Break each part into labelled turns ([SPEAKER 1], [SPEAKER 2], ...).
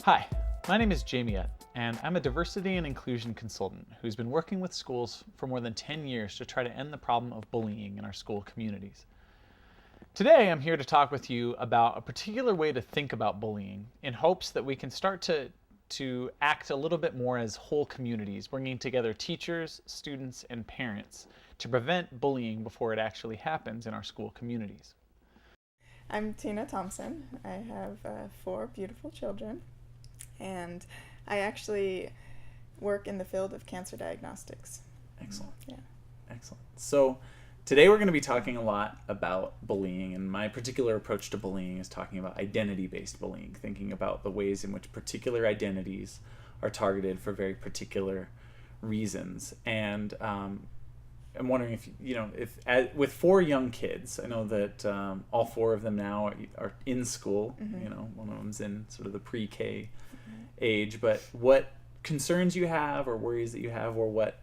[SPEAKER 1] Hi, my name is Jamie Utt, and I'm a diversity and inclusion consultant who's been working with schools for more than 10 years to try to end the problem of bullying in our school communities. Today, I'm here to talk with you about a particular way to think about bullying in hopes that we can start to act a little bit more as whole communities, bringing together teachers, students, and parents to prevent bullying before it actually happens in our school communities.
[SPEAKER 2] I'm Tina Thompson. I have 4 beautiful children, and I actually work in the field of cancer diagnostics.
[SPEAKER 1] Excellent.
[SPEAKER 2] Yeah.
[SPEAKER 1] Excellent. So today we're going to be talking a lot about bullying, and my particular approach to bullying is talking about identity-based bullying, thinking about the ways in which particular identities are targeted for very particular reasons. And I'm wondering if with 4 young kids, I know that all 4 of them now are in school.
[SPEAKER 2] Mm-hmm.
[SPEAKER 1] One of them's in sort of the pre-K age, but what concerns you have or worries that you have, or what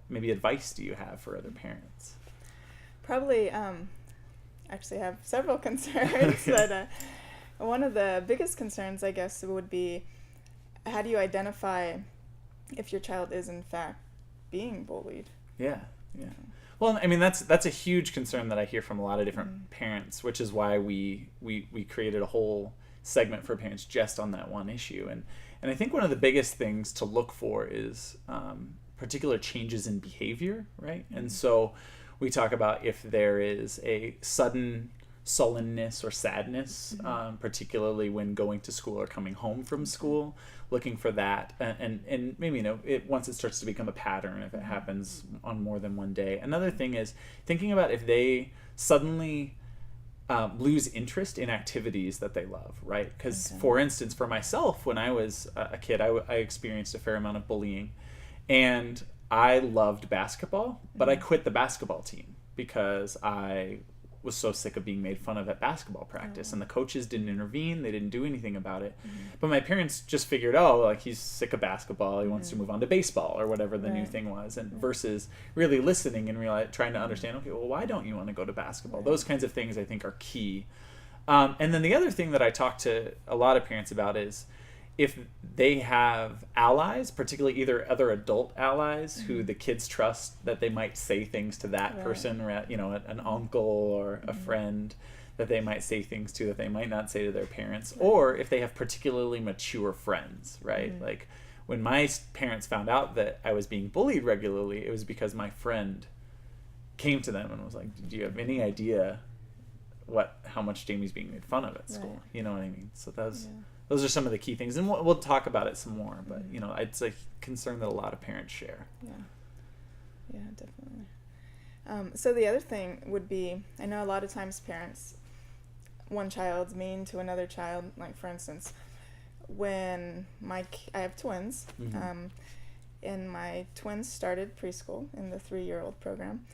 [SPEAKER 1] maybe advice do you have for other parents?
[SPEAKER 2] Probably actually have several concerns, but one of the biggest concerns, I guess, would be, how do you identify if your child is in fact being bullied?
[SPEAKER 1] Yeah. Well, I mean, that's a huge concern that I hear from a lot of different parents, which is why we created a whole segment for parents just on that one issue. And I think one of the biggest things to look for is particular changes in behavior, right? And so we talk about if there is a sudden sullenness or sadness, particularly when going to school or coming home from school, looking for that, and maybe once it starts to become a pattern, if it happens on more than one day. Another thing is thinking about if they suddenly lose interest in activities that they love, right? Because for instance, for myself, when I was a kid, I experienced a fair amount of bullying, and I loved basketball, but I quit the basketball team because I was so sick of being made fun of at basketball practice, and the coaches didn't intervene. They didn't do anything about it. But my parents just figured, he's sick of basketball, he wants to move on to baseball or whatever the new thing was, and versus really listening and trying to understand, okay, well, why don't you want to go to basketball? Those kinds of things I think are key. And then the other thing that I talk to a lot of parents about is if they have allies, particularly either other adult allies who the kids trust, that they might say things to that person, or an uncle or a friend that they might say things to that they might not say to their parents, or if they have particularly mature friends, right? Like when my parents found out that I was being bullied regularly, it was because my friend came to them and was like, do you have any idea how much Jamie's being made fun of at school? You know what I mean? So those are some of the key things, and we'll talk about it some more, but it's a concern that a lot of parents share.
[SPEAKER 2] Yeah, definitely. So the other thing would be, I know a lot of times parents, one child's mean to another child. Like for instance, when I have twins, and my twins started preschool in the 3-year-old program,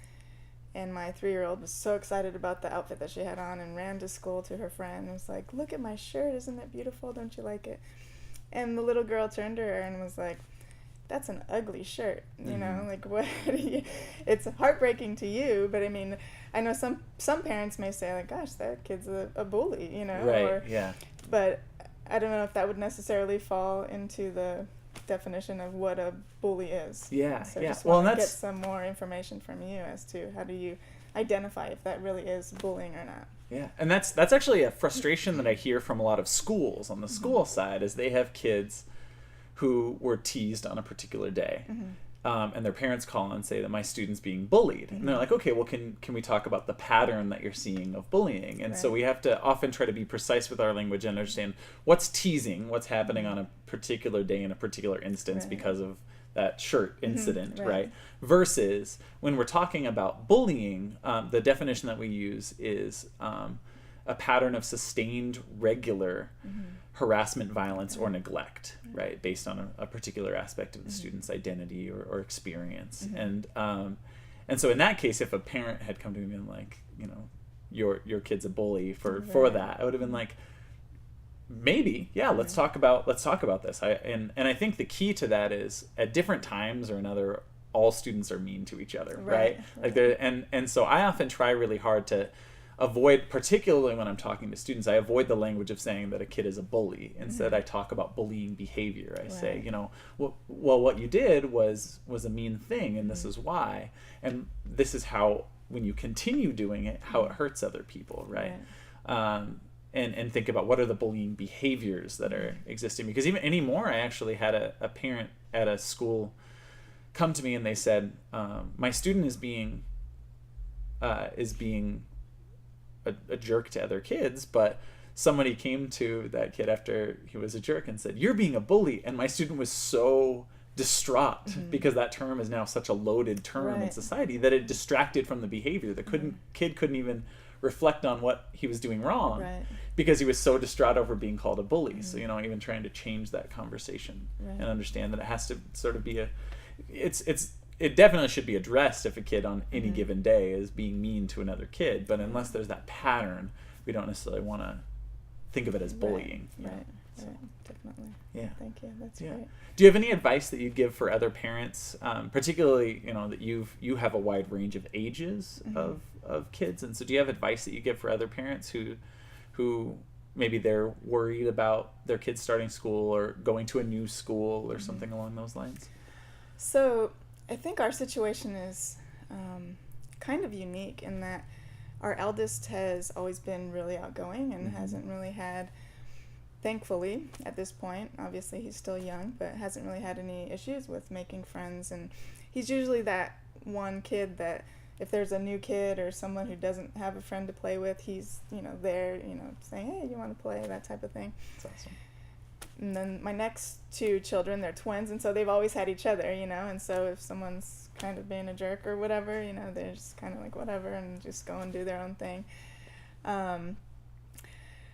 [SPEAKER 2] and my 3-year-old was so excited about the outfit that she had on and ran to school to her friend and was like, look at my shirt, isn't it beautiful, don't you like it? And the little girl turned to her and was like, that's an ugly shirt, like what it's heartbreaking to you, but I mean, I know some parents may say like, gosh, that kid's a bully, but I don't know if that would necessarily fall into the definition of what a bully is. So just want to get some more information from you as to how do you identify if that really is bullying or not.
[SPEAKER 1] And that's actually a frustration that I hear from a lot of schools on the school side, is they have kids who were teased on a particular day, and their parents call and say that my student's being bullied, and they're like, okay, well, can we talk about the pattern that you're seeing of bullying? And so we have to often try to be precise with our language and understand what's teasing, what's happening on a particular day in a particular instance because of that shirt incident, right? Versus when we're talking about bullying, the definition that we use is a pattern of sustained, regular harassment, violence, or neglect, right, based on a particular aspect of the student's identity or experience. And so in that case, if a parent had come to me and like, your kid's a bully for that, I would have been like, maybe, let's talk about this. And I think the key to that is at different times or another, all students are mean to each other, right? Like and so I often try really hard to avoid, particularly when I'm talking to students, I avoid the language of saying that a kid is a bully. Instead, I talk about bullying behavior. I say, well, what you did was a mean thing, and this is why. And this is how, when you continue doing it, how it hurts other people, right? And think about what are the bullying behaviors that are existing. Because even anymore, I actually had a parent at a school come to me and they said, my student is being a jerk to other kids, but somebody came to that kid after he was a jerk and said, "You're being a bully." And my student was so distraught because that term is now such a loaded term in society that it distracted from the behavior. The kid couldn't even reflect on what he was doing wrong because he was so distraught over being called a bully. So, even trying to change that conversation and understand that it has to sort of be it definitely should be addressed if a kid on any given day is being mean to another kid, but unless there's that pattern, we don't necessarily want to think of it as bullying.
[SPEAKER 2] Right. Definitely.
[SPEAKER 1] Yeah.
[SPEAKER 2] Thank you. That's great.
[SPEAKER 1] Do you have any advice that you'd give for other parents, particularly, that you have a wide range of ages of kids, and so do you have advice that you give for other parents who maybe they're worried about their kids starting school or going to a new school or something along those lines?
[SPEAKER 2] So I think our situation is kind of unique in that our eldest has always been really outgoing and hasn't really had, thankfully, at this point, obviously he's still young, but hasn't really had any issues with making friends. And he's usually that one kid that if there's a new kid or someone who doesn't have a friend to play with, he's, there, saying, "Hey, you want to play?" That type of thing.
[SPEAKER 1] That's awesome.
[SPEAKER 2] And then my next two children, they're twins, and so they've always had each other, and so if someone's kind of being a jerk or whatever, they're just kind of like whatever and just go and do their own thing.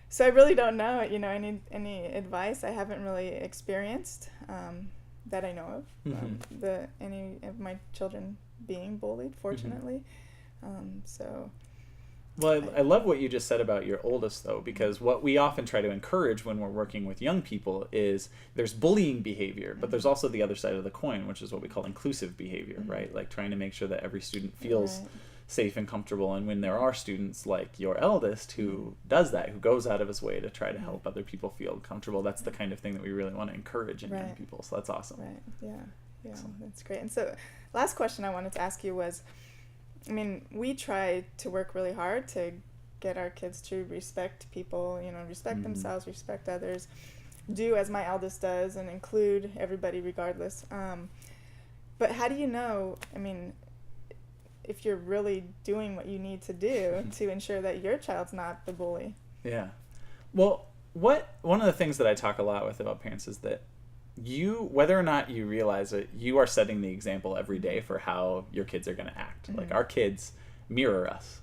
[SPEAKER 2] So I really don't know, any advice. I haven't really experienced that I know of any of my children being bullied, fortunately.
[SPEAKER 1] Well, I love what you just said about your oldest, though, because what we often try to encourage when we're working with young people is there's bullying behavior, but there's also the other side of the coin, which is what we call inclusive behavior, right? Like trying to make sure that every student feels safe and comfortable. And when there are students like your eldest who does that, who goes out of his way to try to help other people feel comfortable, that's the kind of thing that we really want to encourage in young people. So that's awesome.
[SPEAKER 2] Right. Yeah, that's great. And so last question I wanted to ask you was, we try to work really hard to get our kids to respect people, respect themselves, respect others, do as my eldest does, and include everybody regardless. But how do you know, if you're really doing what you need to do to ensure that your child's not the bully? Yeah.
[SPEAKER 1] Well, one of the things that I talk a lot with about parents is that whether or not you realize it, you are setting the example every day for how your kids are going to act. Like our kids mirror us,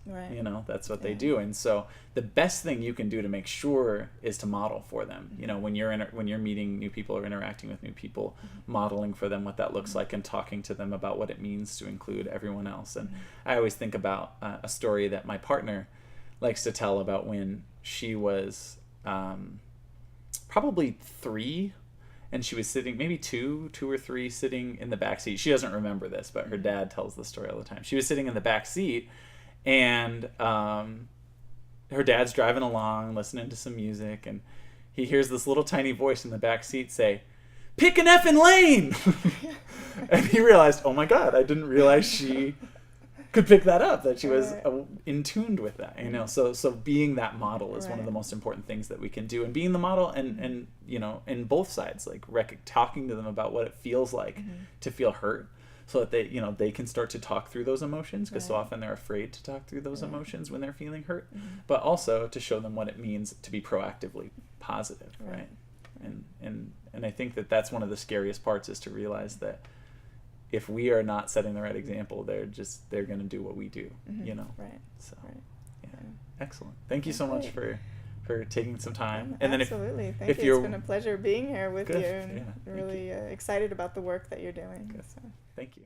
[SPEAKER 1] that's what they do. And so the best thing you can do to make sure is to model for them. When you're meeting new people or interacting with new people, modeling for them what that looks like and talking to them about what it means to include everyone else. And I always think about a story that my partner likes to tell about when she was probably 3. And she was sitting, maybe two or three, sitting in the back seat. She doesn't remember this, but her dad tells the story all the time. She was sitting in the back seat, and her dad's driving along, listening to some music, and he hears this little tiny voice in the back seat say, "Pick an effing lane!" And he realized, oh my God, I didn't realize she could pick that up, that she was in tune with that, so being that model is one of the most important things that we can do, and being the model and in both sides, like talking to them about what it feels like to feel hurt, so that they can start to talk through those emotions, because so often they're afraid to talk through those emotions when they're feeling hurt, but also to show them what it means to be proactively positive, right? And I think that that's one of the scariest parts, is to realize that if we are not setting the right example, they're going to do what we do, Right. So, yeah. Excellent. Thank you so much for taking some time. And
[SPEAKER 2] absolutely. Thank you. It's been a pleasure being here with you, and really excited about the work that you're doing.
[SPEAKER 1] So. Thank you.